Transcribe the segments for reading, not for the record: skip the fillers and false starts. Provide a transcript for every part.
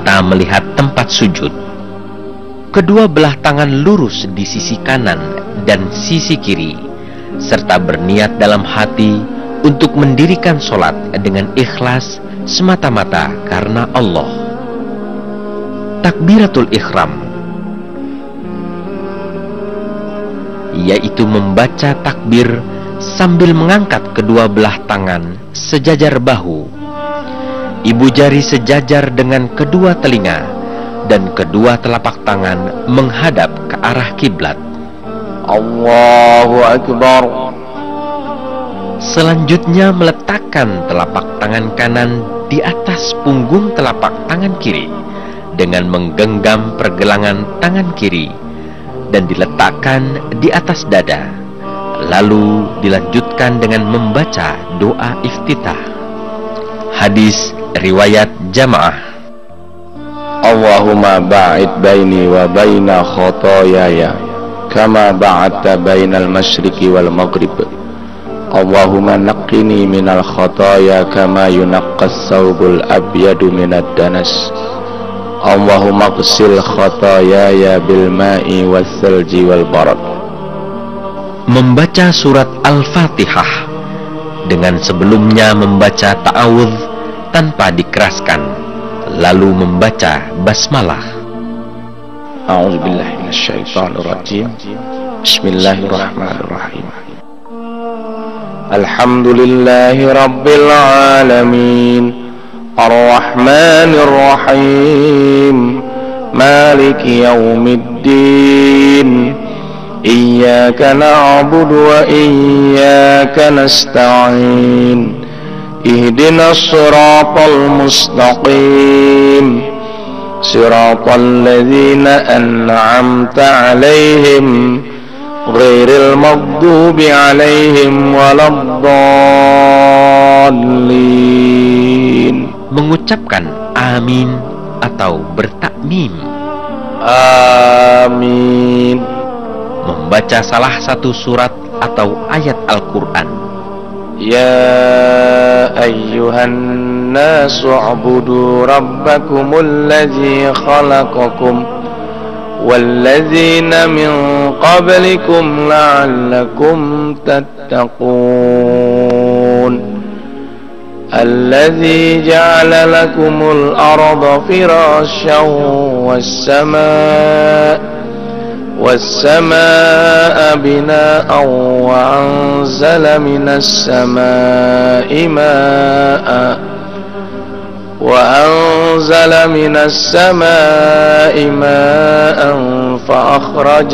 mata melihat tempat sujud. Kedua belah tangan lurus di sisi kanan dan sisi kiri, serta berniat dalam hati untuk mendirikan sholat dengan ikhlas semata-mata karena Allah. Takbiratul ihram, yaitu membaca takbir sambil mengangkat kedua belah tangan sejajar bahu, ibu jari sejajar dengan kedua telinga, dan kedua telapak tangan menghadap ke arah kiblat. Allahu Akbar. Selanjutnya meletakkan telapak tangan kanan di atas punggung telapak tangan kiri dengan menggenggam pergelangan tangan kiri dan diletakkan di atas dada. Lalu dilanjutkan dengan membaca doa iftitah. Hadis riwayat jamaah. Allahumma ba'id baini wa baina khotoyaya kama ba'adta bainal masyriqi wal maghrib. Allahumma naqqini minal khotoya kama yunaqqas sawbul abyadu minad danas. Allahumma ghsil khotoyaya bil ma'i was salji wal barad. Membaca surat Al-Fatihah dengan sebelumnya membaca ta'awudz tanpa dikeraskan, lalu membaca basmalah. A'udzubillahi minasyaitonirrajim. Bismillahirrahmanirrahim. Alhamdulillahi rabbil alamin, arrahmanirrahim, maliki yaumiddin. Iyyaka na'budu wa iyyaka nasta'in. Ihdinas siratal mustaqim, siratal ladzina an'amta 'alaihim ghairil maghdubi 'alaihim waladdallin. Mengucapkan amin atau bertakmim. Amin. Membaca salah satu surat atau ayat Al-Quran. Ya ayyuhan nasu ubudu rabbakumul ladzi khalaqakum walladzina min qablikum la'allakum tattaqun. Alladzi ja'ala lakumul arda firasyan والسماء بناء وأنزل من السماء ماء فأخرج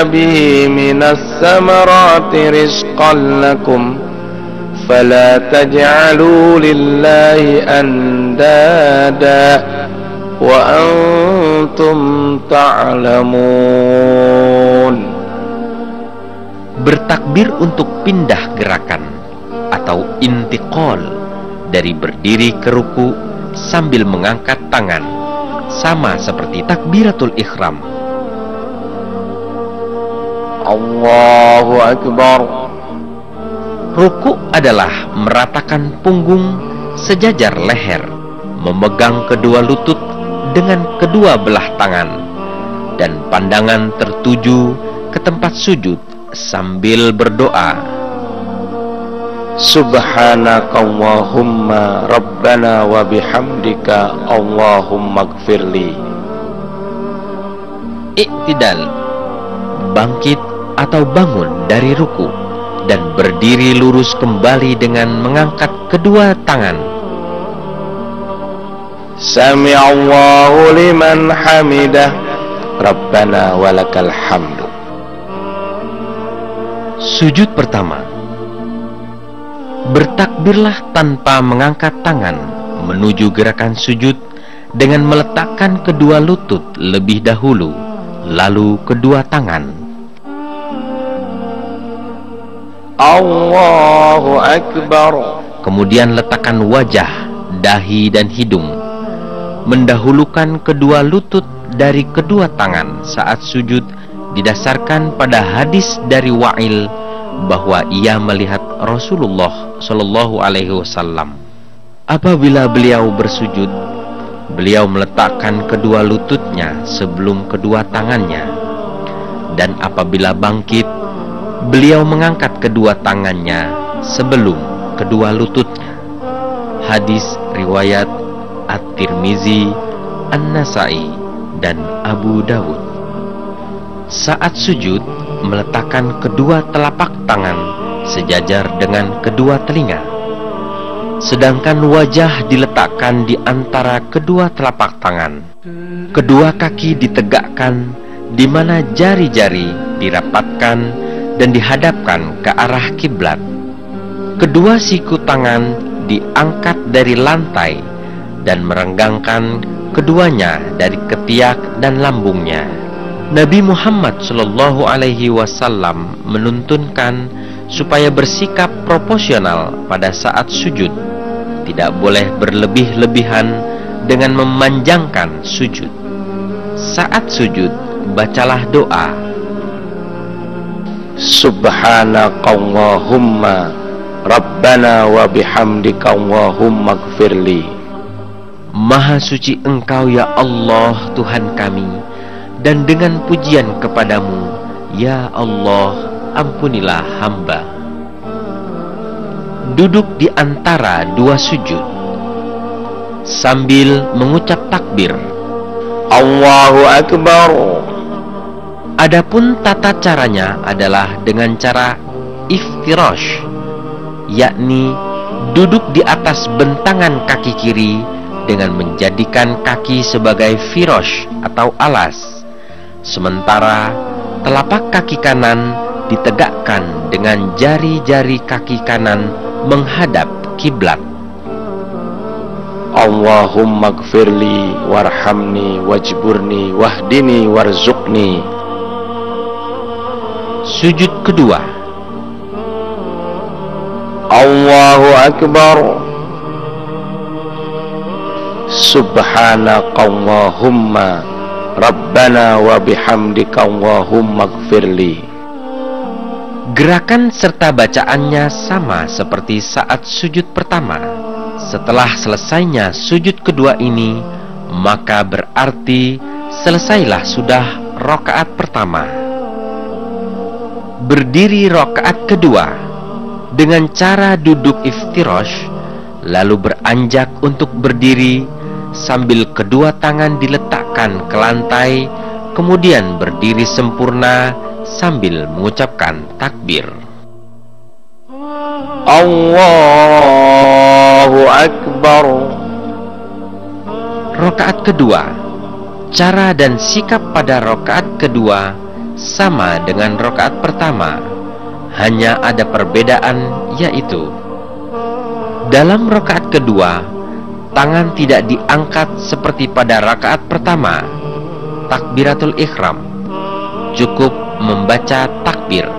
به من الثمرات رزقا لكم فلا تجعلوا لله أندادا وأنتم تعلمون. Bertakbir untuk pindah gerakan atau intiqal dari berdiri ke ruku sambil mengangkat tangan, sama seperti takbiratul ihram. Allahu Akbar. Ruku adalah meratakan punggung sejajar leher, memegang kedua lutut dengan kedua belah tangan, dan pandangan tertuju ke tempat sujud sambil berdoa. Subhanakallahumma rabbana wa bihamdika Allahumma gfirli. Iktidal, bangkit atau bangun dari ruku dan berdiri lurus kembali dengan mengangkat kedua tangan. Sami'allahu liman hamidah, Rabbana walakal hamdu. Sujud pertama. Bertakbirlah tanpa mengangkat tangan menuju gerakan sujud dengan meletakkan kedua lutut lebih dahulu, lalu kedua tangan. Allahu Akbar. Kemudian letakkan wajah, dahi dan hidung. Mendahulukan kedua lutut dari kedua tangan saat sujud didasarkan pada hadis dari Wa'il bahwa ia melihat Rasulullah Shallallahu Alaihi Wasallam. Apabila beliau bersujud, beliau meletakkan kedua lututnya sebelum kedua tangannya, dan apabila bangkit, beliau mengangkat kedua tangannya sebelum kedua lututnya. Hadis riwayat At-Tirmizi, An-Nasai, dan Abu Dawud. Saat sujud, meletakkan kedua telapak tangan sejajar dengan kedua telinga, sedangkan wajah diletakkan di antara kedua telapak tangan. Kedua kaki ditegakkan, di mana jari-jari dirapatkan dan dihadapkan ke arah kiblat. Kedua siku tangan diangkat dari lantai dan merenggangkan keduanya dari ketiak dan lambungnya. Nabi Muhammad Shallallahu Alaihi Wasallam menuntunkan supaya bersikap proporsional pada saat sujud. Tidak boleh berlebih-lebihan dengan memanjangkan sujud. Saat sujud, bacalah doa. Subhanakallahumma Rabbana wa bihamdika Allahumma gfirli. Maha suci Engkau ya Allah Tuhan kami, dan dengan pujian kepadamu ya Allah, ampunilah hamba. Duduk di antara dua sujud sambil mengucap takbir Allahu Akbar. Adapun tata caranya adalah dengan cara iftirash, yakni duduk di atas bentangan kaki kiri dengan menjadikan kaki sebagai firash atau alas, sementara telapak kaki kanan ditegakkan dengan jari-jari kaki kanan menghadap kiblat. Allahumma gfirli warhamni wajburni wahdini warzuqni. Sujud kedua. Allahu Akbar. Subhanakallahumma Rabbana wa bihamdika Allahumma gfirli. Gerakan serta bacaannya sama seperti saat sujud pertama. Setelah selesainya sujud kedua ini, maka berarti selesailah sudah rakaat pertama. Berdiri rakaat kedua dengan cara duduk iftirash, lalu beranjak untuk berdiri sambil kedua tangan diletakkan ke lantai, kemudian berdiri sempurna sambil mengucapkan takbir. Allahu Akbar. Rakaat kedua. Cara dan sikap pada rakaat kedua sama dengan rakaat pertama, hanya ada perbedaan, yaitu dalam rakaat kedua tangan tidak diangkat seperti pada rakaat pertama. Takbiratul ihram, cukup membaca takbir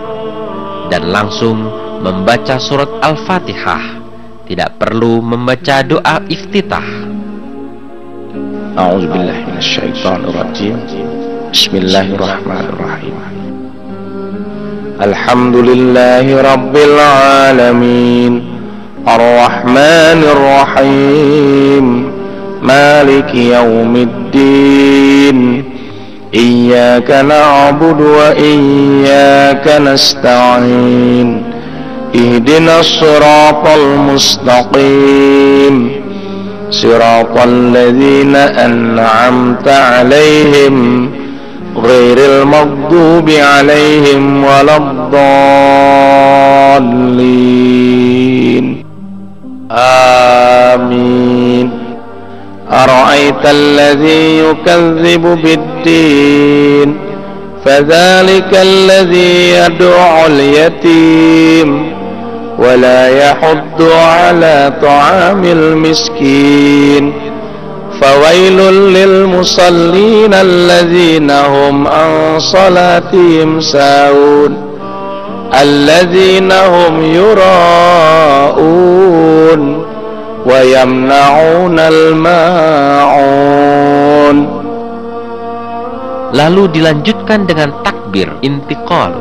dan langsung membaca surat Al-Fatihah, tidak perlu membaca doa iftitah. A'udzubillahi minasyaitonir rajim. Bismillahirrahmanirrahim. Alhamdulillahi rabbil alamin. Ar-Rahmanir Rahim. Maliki yaumiddin. Iyyaka na'budu wa iyyaka nasta'in. Ihdinas siratal mustaqim. Siratal ladzina an'amta 'alaihim ghairil maghdubi 'alaihim waladdallin. Amin. Ara'aita alladhi yukadzibu bid-din fadzalika alladhi yad'u'ul yatim wa la yahuddu 'ala ta'amil miskin. Fawailul lil musallin alladzina hum an salatihim sahun alladzina hum yura'un wa yamna'unal ma'un. Lalu dilanjutkan dengan takbir intiqal.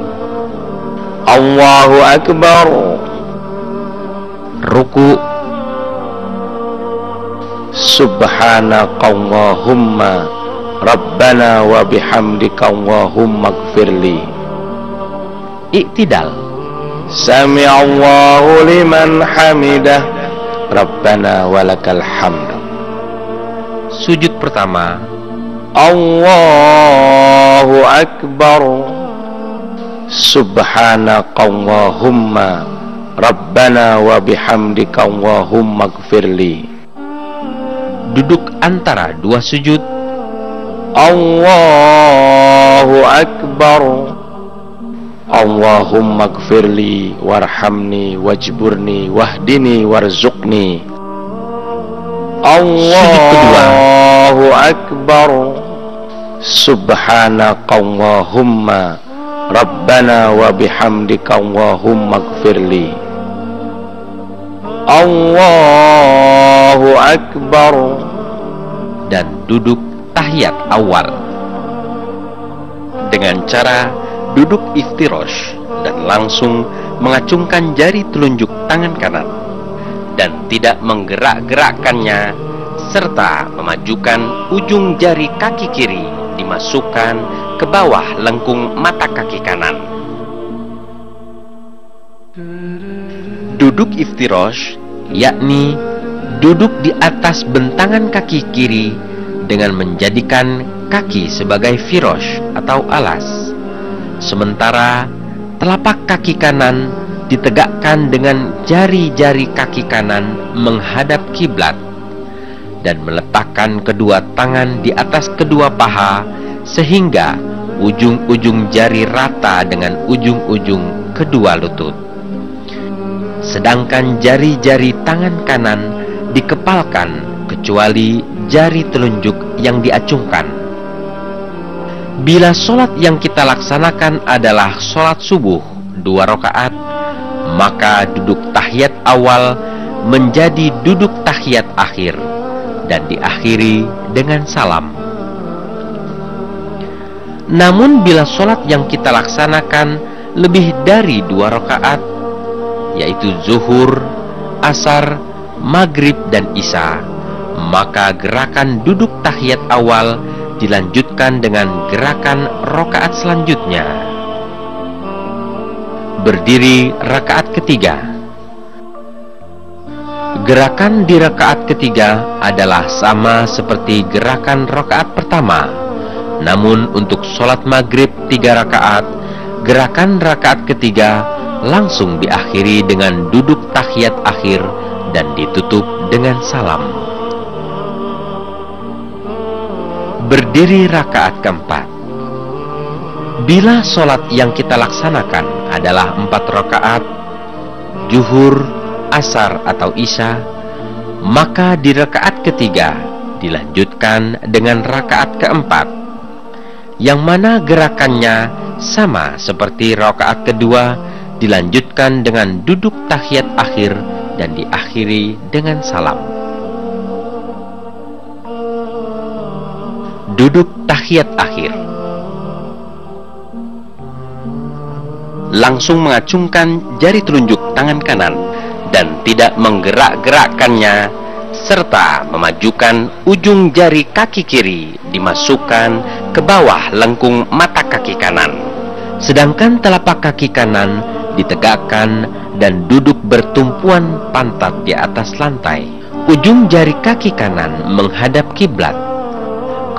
Allahu Akbar. Ruku. Subhanakallahumma Rabbana wa bihamdika Allahumma gfirli. Iktidal. Sami'allahu liman hamidah Rabbana walakal hamd. Sujud pertama. Allahu Akbar. Subhanakallahumma Rabbana wa bihamdika Allahumma gfirli. Duduk antara dua sujud. Allahu Akbar. Allahumma gfirli warhamni wajburni wahdini warzuqni. Allahu Akbar. Subhanakallahumma Rabbana wa bihamdika Allahumma gfirli. Allahu Akbar. Dan duduk tahiyat awal dengan cara duduk iftirosh dan langsung mengacungkan jari telunjuk tangan kanan dan tidak menggerak-gerakkannya, serta memajukan ujung jari kaki kiri dimasukkan ke bawah lengkung mata kaki kanan. Duduk iftirosh yakni duduk di atas bentangan kaki kiri dengan menjadikan kaki sebagai firosh atau alas, sementara telapak kaki kanan ditegakkan dengan jari-jari kaki kanan menghadap kiblat dan meletakkan kedua tangan di atas kedua paha sehingga ujung-ujung jari rata dengan ujung-ujung kedua lutut. Sedangkan jari-jari tangan kanan dikepalkan kecuali jari telunjuk yang diacungkan. Bila sholat yang kita laksanakan adalah sholat subuh 2 rakaat, maka duduk tahiyat awal menjadi duduk tahiyat akhir dan diakhiri dengan salam. Namun bila sholat yang kita laksanakan lebih dari 2 rakaat, yaitu zuhur, asar, maghrib, dan isya, maka gerakan duduk tahiyat awal dilanjutkan dengan gerakan rakaat selanjutnya. Berdiri rakaat ketiga. Gerakan di rakaat ketiga adalah sama seperti gerakan rakaat pertama, namun untuk sholat maghrib 3 rakaat, gerakan rakaat ketiga langsung diakhiri dengan duduk tahiyat akhir dan ditutup dengan salam. Berdiri rakaat keempat. Bila sholat yang kita laksanakan adalah 4 rakaat, zuhur, asar atau isya, maka di rakaat ketiga dilanjutkan dengan rakaat keempat, yang mana gerakannya sama seperti rakaat kedua, dilanjutkan dengan duduk tahiyat akhir dan diakhiri dengan salam. Duduk tahiyat akhir. Langsung mengacungkan jari telunjuk tangan kanan dan tidak menggerak-gerakkannya, serta memajukan ujung jari kaki kiri dimasukkan ke bawah lengkung mata kaki kanan. Sedangkan telapak kaki kanan ditegakkan dan duduk bertumpuan pantat di atas lantai. Ujung jari kaki kanan menghadap kiblat.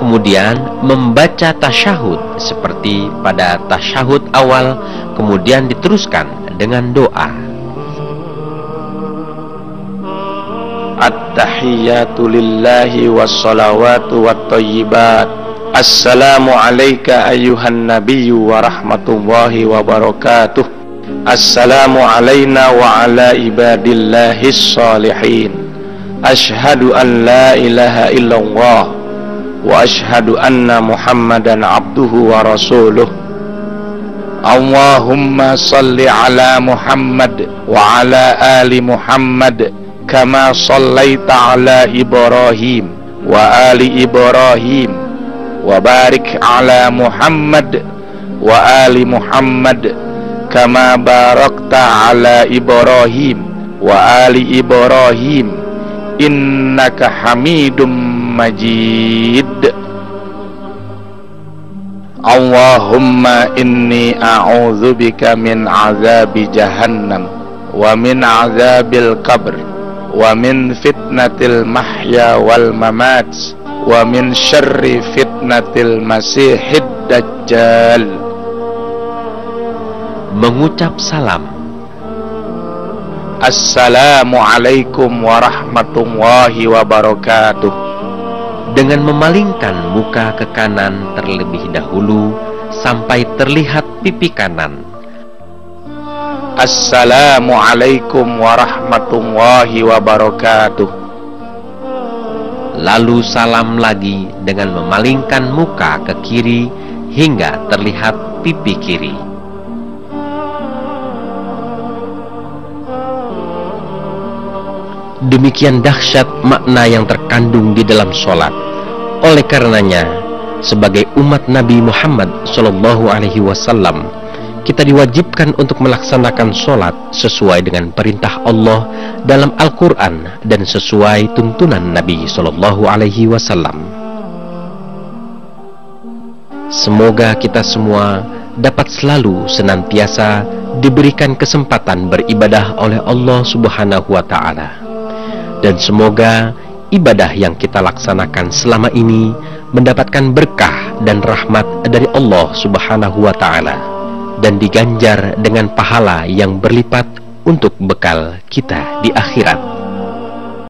Kemudian membaca tasyahud seperti pada tasyahud awal, kemudian diteruskan dengan doa. At-tahiyyatu lillahi wassalawatu wattayyibat. Assalamu alayka ayyuhan nabiyyu wa rahmatullahi wa barakatuh. Assalamu alayna wa ala ibadillahis salihin. Ashhadu an la ilaha illallah wa ashhadu anna Muhammadan abduhu wa rasuluh. Allahumma salli ala Muhammad wa ala ali Muhammad kama sallaita ala Ibrahim wa ali Ibrahim wa barik ala Muhammad wa ali Muhammad kama barakta ala Ibrahim wa ali Ibrahim innaka Hamidum Majid. Allahumma inni a'udzubika min azabi jahannam wa min azabil qabr wa min fitnatil mahya wal mamat wa min syarri fitnatil masihid dajjal. Mengucap salam. Assalamualaikum warahmatullahi wabarakatuh. Dengan memalingkan muka ke kanan terlebih dahulu sampai terlihat pipi kanan. Assalamualaikum warahmatullahi wabarakatuh. Lalu salam lagi dengan memalingkan muka ke kiri hingga terlihat pipi kiri. Demikian dahsyat makna yang terkandung di dalam sholat. Oleh karenanya, sebagai umat Nabi Muhammad SAW, kita diwajibkan untuk melaksanakan sholat sesuai dengan perintah Allah dalam Al-Quran dan sesuai tuntunan Nabi SAW. Semoga kita semua dapat selalu senantiasa diberikan kesempatan beribadah oleh Allah Subhanahu wa Ta'ala. Dan semoga ibadah yang kita laksanakan selama ini mendapatkan berkah dan rahmat dari Allah Subhanahu wa Ta'ala, dan diganjar dengan pahala yang berlipat untuk bekal kita di akhirat.